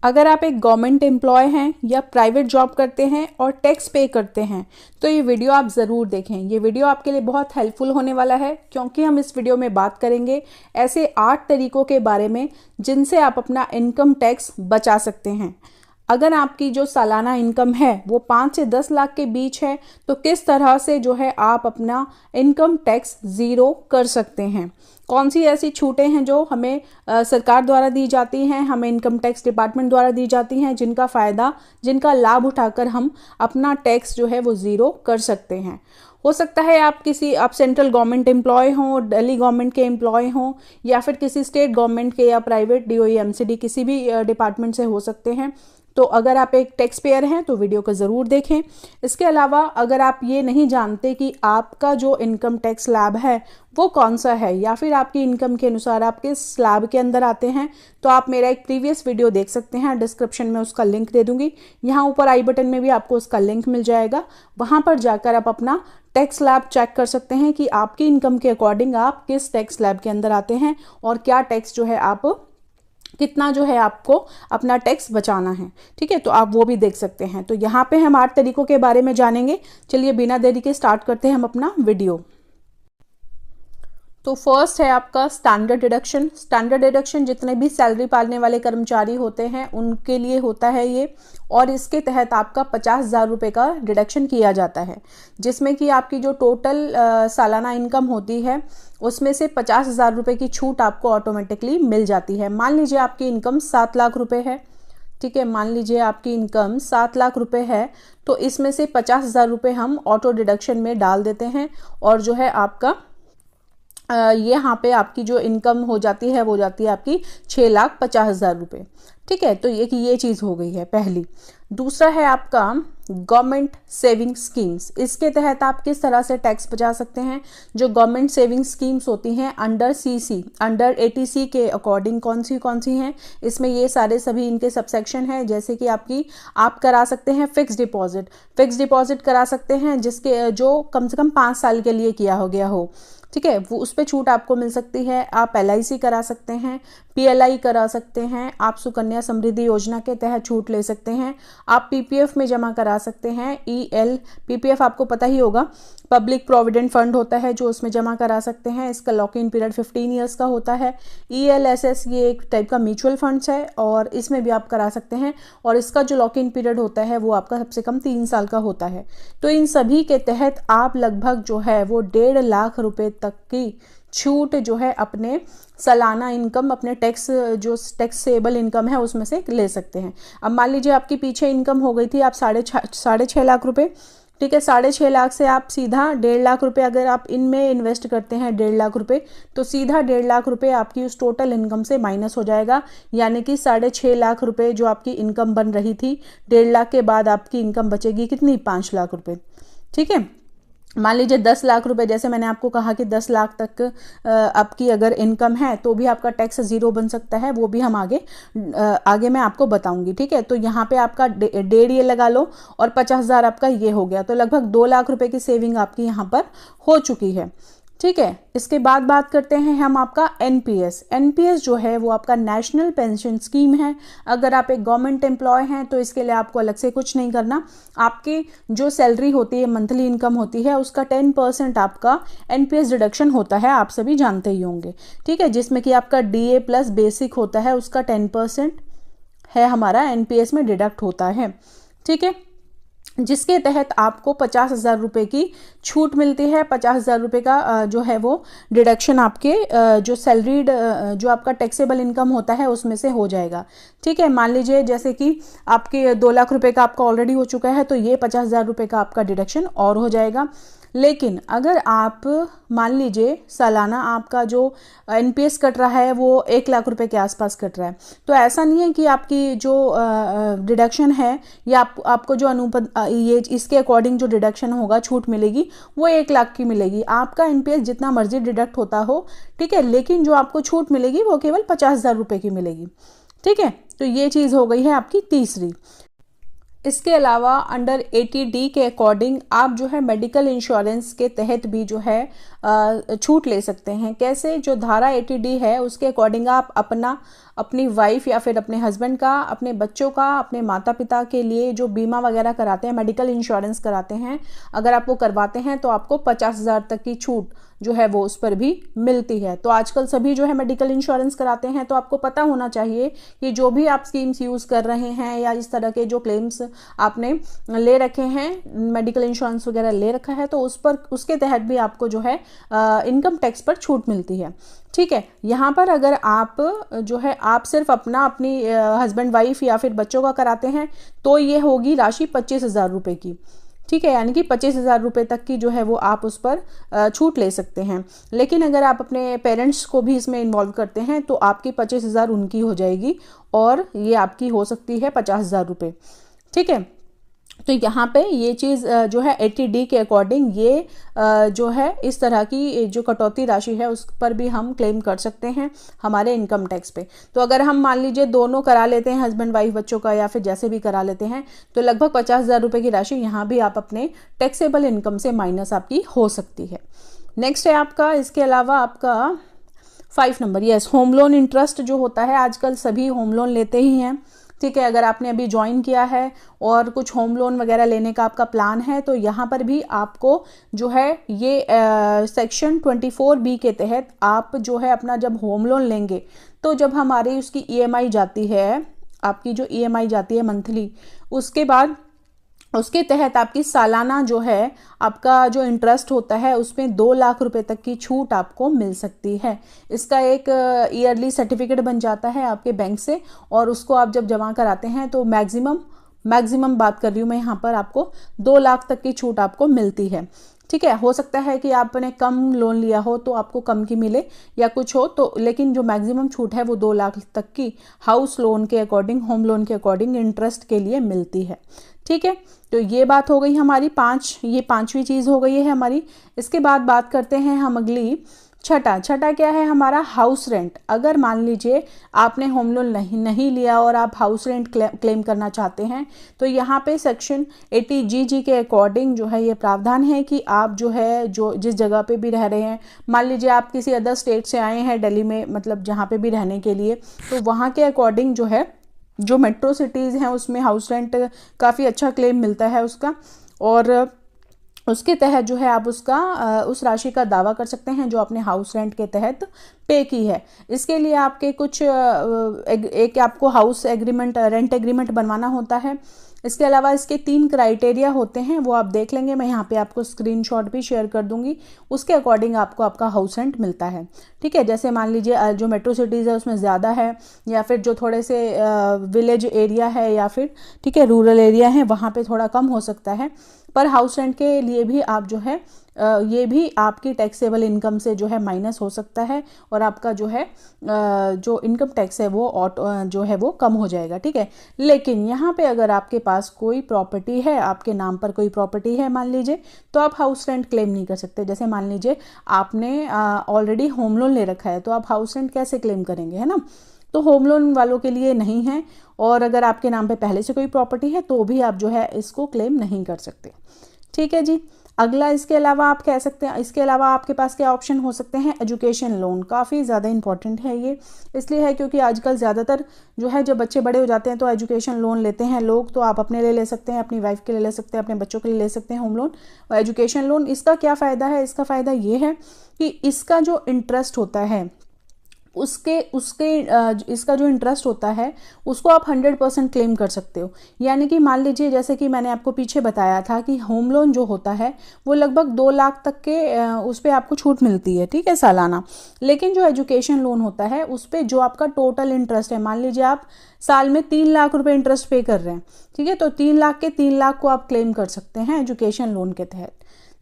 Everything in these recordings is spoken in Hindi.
अगर आप एक गवर्नमेंट एम्प्लॉय हैं या प्राइवेट जॉब करते हैं और टैक्स पे करते हैं तो ये वीडियो आप ज़रूर देखें। ये वीडियो आपके लिए बहुत हेल्पफुल होने वाला है, क्योंकि हम इस वीडियो में बात करेंगे ऐसे 8 तरीकों के बारे में जिनसे आप अपना इनकम टैक्स बचा सकते हैं। अगर आपकी जो सालाना इनकम है वो 5 से 10 लाख के बीच है तो किस तरह से जो है आप अपना इनकम टैक्स ज़ीरो कर सकते हैं। कौन सी ऐसी छूटें हैं जो हमें सरकार द्वारा दी जाती हैं, हमें इनकम टैक्स डिपार्टमेंट द्वारा दी जाती हैं, जिनका लाभ उठाकर हम अपना टैक्स जो है वो ज़ीरो कर सकते हैं। हो सकता है आप सेंट्रल गवर्नमेंट एम्प्लॉय हों, दिल्ली गवर्नमेंट के एम्प्लॉय हों, या फिर किसी स्टेट गवर्नमेंट के या प्राइवेट DOE MCD किसी भी डिपार्टमेंट से हो सकते हैं। तो अगर आप एक टैक्स पेयर हैं तो वीडियो को ज़रूर देखें। इसके अलावा अगर आप ये नहीं जानते कि आपका जो इनकम टैक्स स्लैब है वो कौन सा है, या फिर आपकी इनकम के अनुसार आप किस स्लैब के अंदर आते हैं, तो आप मेरा एक प्रीवियस वीडियो देख सकते हैं। डिस्क्रिप्शन में उसका लिंक दे दूंगी, यहाँ ऊपर आई बटन में भी आपको उसका लिंक मिल जाएगा। वहाँ पर जाकर आप अपना टैक्स स्लैब चेक कर सकते हैं कि आपकी इनकम के अकॉर्डिंग आप किस टैक्स स्लैब के अंदर आते हैं और क्या टैक्स जो है कितना जो है आपको अपना टैक्स बचाना है। ठीक है, तो आप वो भी देख सकते हैं। तो यहाँ पे हम 8 तरीकों के बारे में जानेंगे। चलिए बिना देरी के स्टार्ट करते हैं हम अपना वीडियो। तो फर्स्ट है आपका स्टैंडर्ड डिडक्शन। स्टैंडर्ड डिडक्शन जितने भी सैलरी पाने वाले कर्मचारी होते हैं उनके लिए होता है ये, और इसके तहत आपका 50,000 रुपये का डिडक्शन किया जाता है, जिसमें कि आपकी जो टोटल सालाना इनकम होती है उसमें से 50,000 रुपये की छूट आपको ऑटोमेटिकली मिल जाती है। मान लीजिए आपकी इनकम 7 लाख रुपये है। ठीक है, मान लीजिए आपकी इनकम 7 लाख रुपये है, तो इसमें से 50,000 रुपये हम ऑटो डिडक्शन में डाल देते हैं, और जो है आपका यहाँ पे आपकी जो इनकम हो जाती है वो जाती है आपकी 6,50,000 रुपये। ठीक है, तो ये चीज़ हो गई है पहली। दूसरा है आपका गवर्नमेंट सेविंग स्कीम्स। इसके तहत आप किस तरह से टैक्स बचा सकते हैं। जो गवर्नमेंट सेविंग स्कीम्स होती हैं अंडर अंडर 80C के अकॉर्डिंग कौन सी हैं, इसमें ये सभी इनके सबसेक्शन है। जैसे कि आप करा सकते हैं फिक्स डिपॉजिट करा सकते हैं, जिसके जो कम से कम 5 साल के लिए किया हो गया हो। ठीक है, वो उस पर छूट आपको मिल सकती है। आप LIC करा सकते हैं, PLI करा सकते हैं, आप सुकन्या समृद्धि योजना के तहत छूट ले सकते हैं, आप PPF में जमा करा सकते हैं। PPF आपको पता ही होगा, पब्लिक प्रोविडेंट फंड होता है जो उसमें जमा करा सकते हैं। इसका लॉक इन पीरियड 15 ईयर्स का होता है। ELSS ये एक टाइप का म्यूचुअल फंड्स है और इसमें भी आप करा सकते हैं, और इसका जो लॉक इन पीरियड होता है वो आपका सबसे कम 3 साल का होता है। तो इन सभी के तहत आप लगभग जो है वो 1.5 लाख रुपए तक की छूट जो है अपने सालाना इनकम, अपने टैक्सेबल इनकम है उसमें से ले सकते हैं। अब मान लीजिए आपकी पीछे इनकम हो गई थी आप 6.5 लाख रुपए। ठीक है, 6.5 लाख से आप सीधा 1.5 लाख रुपए अगर आप इनमें इन्वेस्ट करते हैं 1.5 लाख रुपए, तो सीधा 1.5 लाख रुपए आपकी उस टोटल इनकम से माइनस हो जाएगा। यानी कि 6.5 लाख रुपए जो आपकी इनकम बन रही थी, 1.5 लाख के बाद आपकी इनकम बचेगी कितनी, 5 लाख रुपए। ठीक है, मान लीजिए 10 लाख रुपए, जैसे मैंने आपको कहा कि 10 लाख तक आपकी अगर इनकम है तो भी आपका टैक्स ज़ीरो बन सकता है। वो भी हम आगे मैं आपको बताऊंगी। ठीक है, तो यहाँ पे आपका 1.5 ये लगा लो और 50,000 आपका ये हो गया, तो लगभग 2 लाख रुपए की सेविंग आपकी यहाँ पर हो चुकी है। ठीक है, इसके बाद बात करते हैं हम आपका NPS जो है वो आपका नेशनल पेंशन स्कीम है। अगर आप एक गवर्नमेंट एम्प्लॉय हैं तो इसके लिए आपको अलग से कुछ नहीं करना। आपकी जो सैलरी होती है, मंथली इनकम होती है, उसका 10% आपका NPS डिडक्शन होता है, आप सभी जानते ही होंगे। ठीक है, जिसमें कि आपका DA प्लस बेसिक होता है, उसका 10% है हमारा NPS में डिडक्ट होता है। ठीक है, जिसके तहत आपको 50,000 रुपये की छूट मिलती है। 50,000 रुपये का जो है वो डिडक्शन आपके जो सैलरीड जो आपका टैक्सेबल इनकम होता है उसमें से हो जाएगा। ठीक है, मान लीजिए जैसे कि आपके 2 लाख रुपये का आपका ऑलरेडी हो चुका है, तो ये 50,000 रुपये का आपका डिडक्शन और हो जाएगा। लेकिन अगर आप मान लीजिए सालाना आपका जो NPS कट रहा है वो 1 लाख रुपए के आसपास कट रहा है, तो ऐसा नहीं है कि आपकी जो डिडक्शन है या आपको जो ये इसके अकॉर्डिंग जो डिडक्शन होगा, छूट मिलेगी, वो 1 लाख की मिलेगी। आपका NPS जितना मर्जी डिडक्ट होता हो, ठीक है, लेकिन जो आपको छूट मिलेगी वो केवल 50,000 रुपये की मिलेगी। ठीक है, तो ये चीज़ हो गई है आपकी तीसरी। इसके अलावा अंडर 80D के अकॉर्डिंग आप जो है मेडिकल इंश्योरेंस के तहत भी जो है छूट ले सकते हैं। कैसे? जो धारा 80D है उसके अकॉर्डिंग आप अपनी वाइफ या फिर अपने हस्बैंड का, अपने बच्चों का, अपने माता पिता के लिए जो बीमा वगैरह कराते हैं, मेडिकल इंश्योरेंस कराते हैं, अगर आप वो करवाते हैं तो आपको 50,000 तक की छूट जो है वो उस पर भी मिलती है। तो आजकल सभी जो है मेडिकल इंश्योरेंस कराते हैं, तो आपको पता होना चाहिए कि जो भी आप स्कीम्स यूज़ कर रहे हैं या इस तरह के जो क्लेम्स आपने ले रखे हैं, मेडिकल इंश्योरेंस वगैरह ले रखा है, तो उसके तहत भी आपको जो है इनकम टैक्स पर छूट मिलती है। ठीक है, यहाँ पर अगर आप जो है आप सिर्फ अपनी हस्बैंड वाइफ या फिर बच्चों का कराते हैं तो ये होगी राशि 25,000 रुपये की। ठीक है, यानी कि 25,000 रुपये तक की जो है वो आप उस पर छूट ले सकते हैं। लेकिन अगर आप अपने पेरेंट्स को भी इसमें इन्वॉल्व करते हैं तो आपकी 25,000 उनकी हो जाएगी और ये आपकी हो सकती है 50,000 रुपये। ठीक है, तो यहाँ पे ये चीज़ जो है 80D के अकॉर्डिंग ये जो है इस तरह की जो कटौती राशि है उस पर भी हम क्लेम कर सकते हैं हमारे इनकम टैक्स पे। तो अगर हम मान लीजिए दोनों करा लेते हैं, हस्बैंड वाइफ बच्चों का या फिर जैसे भी करा लेते हैं, तो लगभग 50,000 रुपये की राशि यहाँ भी आप अपने टैक्सेबल इनकम से माइनस आपकी हो सकती है। नेक्स्ट है आपका, इसके अलावा आपका 5 number, yes, home loan interest जो होता है, आजकल सभी होम लोन लेते ही हैं। ठीक है, अगर आपने अभी ज्वाइन किया है और कुछ होम लोन वगैरह लेने का आपका प्लान है तो यहाँ पर भी आपको जो है ये सेक्शन 24B के तहत आप जो है अपना जब होम लोन लेंगे तो जब हमारी उसकी EMI जाती है, आपकी जो EMI जाती है मंथली, उसके बाद उसके तहत आपकी सालाना जो है आपका जो इंटरेस्ट होता है उसमें 2 लाख रुपए तक की छूट आपको मिल सकती है। इसका एक ईयरली सर्टिफिकेट बन जाता है आपके बैंक से और उसको आप जब जमा कराते हैं तो मैक्सिमम बात कर रही हूँ मैं यहाँ पर, आपको 2 लाख तक की छूट आपको मिलती है। ठीक है, हो सकता है कि आपने कम लोन लिया हो तो आपको कम की मिले या कुछ हो, तो लेकिन जो मैक्सिमम छूट है वो 2 लाख तक की हाउस लोन के अकॉर्डिंग, होम लोन के अकॉर्डिंग इंटरेस्ट के लिए मिलती है। ठीक है, तो ये बात हो गई हमारी ये पांचवी चीज़ हो गई है हमारी। इसके बाद बात करते हैं हम अगली, छठा क्या है हमारा, हाउस रेंट। अगर मान लीजिए आपने होम लोन नहीं लिया और आप हाउस रेंट क्लेम करना चाहते हैं तो यहाँ पे सेक्शन 80G के अकॉर्डिंग जो है ये प्रावधान है कि आप जो है जिस जगह पे भी रह रहे हैं, मान लीजिए आप किसी अदर स्टेट से आए हैं दिल्ली में, मतलब जहाँ पे भी रहने के लिए, तो वहाँ के अकॉर्डिंग जो है जो मेट्रो सिटीज़ हैं उसमें हाउस रेंट काफ़ी अच्छा क्लेम मिलता है उसका, और उसके तहत जो है आप उस राशि का दावा कर सकते हैं जो आपने हाउस रेंट के तहत पे की है। इसके लिए आपके कुछ एक आपको हाउस एग्रीमेंट, रेंट एग्रीमेंट बनवाना होता है। इसके अलावा इसके 3 क्राइटेरिया होते हैं, वो आप देख लेंगे, मैं यहाँ पे आपको स्क्रीनशॉट भी शेयर कर दूंगी, उसके अकॉर्डिंग आपको आपका हाउस रेंट मिलता है। ठीक है, जैसे मान लीजिए जो मेट्रो सिटीज़ है उसमें ज़्यादा है, या फिर जो थोड़े से विलेज एरिया है या फिर ठीक है रूरल एरिया है वहाँ पे थोड़ा कम हो सकता है, पर हाउस रेंट के लिए भी आप जो है ये भी आपकी टैक्सेबल इनकम से जो है माइनस हो सकता है और आपका जो है जो इनकम टैक्स है वो जो है वो कम हो जाएगा। ठीक है, लेकिन यहाँ पे अगर आपके पास कोई प्रॉपर्टी है, आपके नाम पर कोई प्रॉपर्टी है मान लीजिए, तो आप हाउस रेंट क्लेम नहीं कर सकते। जैसे मान लीजिए आपने ऑलरेडी होम लोन ले रखा है तो आप हाउस रेंट कैसे क्लेम करेंगे, है ना, तो होम लोन वालों के लिए नहीं है। और अगर आपके नाम पे पहले से कोई प्रॉपर्टी है तो भी आप जो है इसको क्लेम नहीं कर सकते। ठीक है जी, अगला इसके अलावा आप कह सकते हैं, इसके अलावा आपके पास क्या ऑप्शन हो सकते हैं, एजुकेशन लोन। काफ़ी ज़्यादा इंपॉर्टेंट है ये, इसलिए है क्योंकि आजकल ज़्यादातर जो है जब बच्चे बड़े हो जाते हैं तो एजुकेशन लोन लेते हैं लोग, तो आप अपने लिए ले सकते हैं, अपनी वाइफ के लिए ले सकते हैं, अपने बच्चों के लिए ले सकते हैं होम लोन और एजुकेशन लोन। इसका क्या फ़ायदा है, इसका फ़ायदा ये है कि इसका जो इंटरेस्ट होता है इसका जो इंटरेस्ट होता है उसको आप 100% क्लेम कर सकते हो। यानी कि मान लीजिए जैसे कि मैंने आपको पीछे बताया था कि होम लोन जो होता है वो लगभग 2 लाख तक के उस पर आपको छूट मिलती है, ठीक है, सालाना। लेकिन जो एजुकेशन लोन होता है उस पर जो आपका टोटल इंटरेस्ट है, मान लीजिए आप साल में 3 लाख रुपए इंटरेस्ट पे कर रहे हैं, ठीक है, तो 3 लाख के 3 लाख को आप क्लेम कर सकते हैं एजुकेशन लोन के तहत।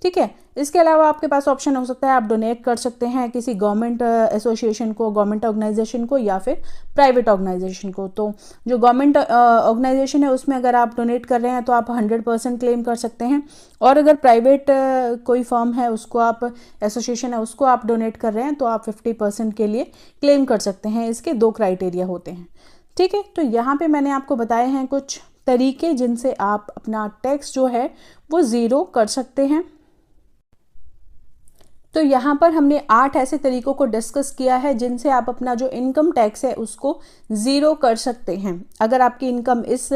ठीक है, इसके अलावा आपके पास ऑप्शन हो सकता है आप डोनेट कर सकते हैं किसी गवर्नमेंट एसोसिएशन को, गवर्नमेंट ऑर्गेनाइजेशन को या फिर प्राइवेट ऑर्गेनाइजेशन को। तो जो गवर्नमेंट ऑर्गेनाइजेशन है उसमें अगर आप डोनेट कर रहे हैं तो आप 100% क्लेम कर सकते हैं, और अगर प्राइवेट कोई फर्म है उसको आप, एसोसिएशन है उसको आप डोनेट कर रहे हैं तो आप 50% के लिए क्लेम कर सकते हैं। इसके 2 क्राइटेरिया होते हैं। ठीक है, तो यहाँ पे मैंने आपको बताए हैं कुछ तरीके जिनसे आप अपना टैक्स जो है वो ज़ीरो कर सकते हैं। तो यहाँ पर हमने 8 ऐसे तरीकों को डिस्कस किया है जिनसे आप अपना जो इनकम टैक्स है उसको ज़ीरो कर सकते हैं। अगर आपकी इनकम इस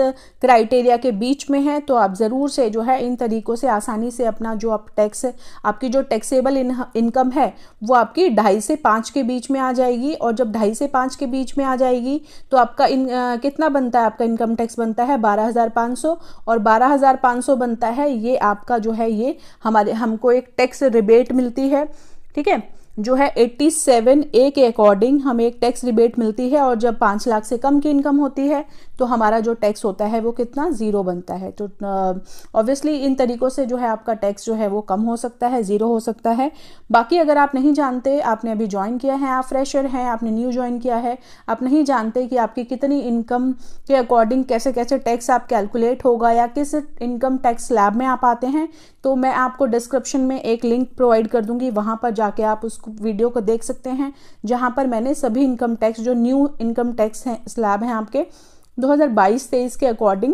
क्राइटेरिया के बीच में है तो आप ज़रूर से जो है इन तरीकों से आसानी से अपना जो आप टैक्स, आपकी जो टैक्सेबल इनकम है वो आपकी 2.5 से 5 के बीच में आ जाएगी। और जब 2.5 से 5 के बीच में आ जाएगी तो आपका कितना बनता है, आपका इनकम टैक्स बनता है 12,500, और 12,500 बनता है ये आपका जो है ये हमको एक टैक्स रिबेट मिलती है, ठीक है, जो है 87A के अकॉर्डिंग हमें एक टैक्स रिबेट मिलती है। और जब 5 लाख से कम की इनकम होती है तो हमारा जो टैक्स होता है वो कितना, ज़ीरो बनता है। तो ऑब्वियसली इन तरीकों से जो है आपका टैक्स जो है वो कम हो सकता है, ज़ीरो हो सकता है। बाकी अगर आप नहीं जानते, आपने अभी ज्वाइन किया है, आप फ्रेशर हैं, आपने न्यू ज्वाइन किया है, आप नहीं जानते कि आपकी कितनी इनकम के अकॉर्डिंग कैसे कैसे टैक्स आप कैलकुलेट होगा या किस इनकम टैक्स स्लैब में आप आते हैं, तो मैं आपको डिस्क्रिप्शन में एक लिंक प्रोवाइड कर दूंगी, वहाँ पर जाके आप उस वीडियो को देख सकते हैं, जहाँ पर मैंने सभी इनकम टैक्स जो न्यू इनकम टैक्स हैं स्लैब हैं आपके 2022-23 के अकॉर्डिंग,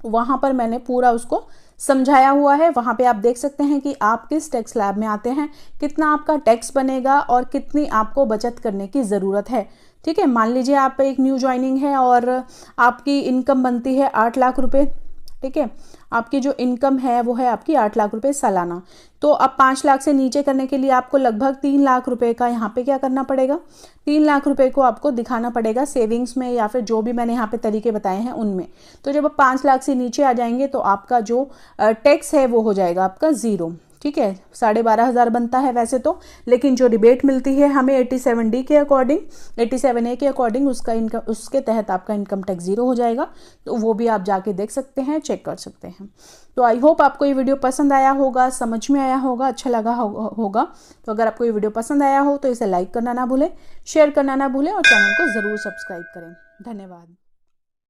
वहाँ पर मैंने पूरा उसको समझाया हुआ है। वहाँ पे आप देख सकते हैं कि आप किस टैक्स स्लैब में आते हैं, कितना आपका टैक्स बनेगा और कितनी आपको बचत करने की ज़रूरत है। ठीक है, मान लीजिए आप एक न्यू ज्वाइनिंग है और आपकी इनकम बनती है 8 लाख रुपए, ठीक है, आपकी जो इनकम है वो है आपकी 8 लाख रुपए सालाना। तो अब 5 लाख से नीचे करने के लिए आपको लगभग 3 लाख रुपए का यहाँ पे क्या करना पड़ेगा, 3 लाख रुपए को आपको दिखाना पड़ेगा सेविंग्स में या फिर जो भी मैंने यहाँ पे तरीके बताए हैं उनमें। तो जब आप 5 लाख से नीचे आ जाएंगे तो आपका जो टैक्स है वो हो जाएगा आपका ज़ीरो। ठीक है, 12,500 बनता है वैसे तो, लेकिन जो रिबेट मिलती है हमें 87D के अकॉर्डिंग, 87A के अकॉर्डिंग उसका इनकम, उसके तहत आपका इनकम टैक्स ज़ीरो हो जाएगा। तो वो भी आप जाके देख सकते हैं, चेक कर सकते हैं। तो आई होप आपको ये वीडियो पसंद आया होगा, समझ में आया होगा, अच्छा लगा होगा। तो अगर आपको ये वीडियो पसंद आया हो तो इसे लाइक करना ना भूलें, शेयर करना ना भूलें और चैनल को ज़रूर सब्सक्राइब करें। धन्यवाद।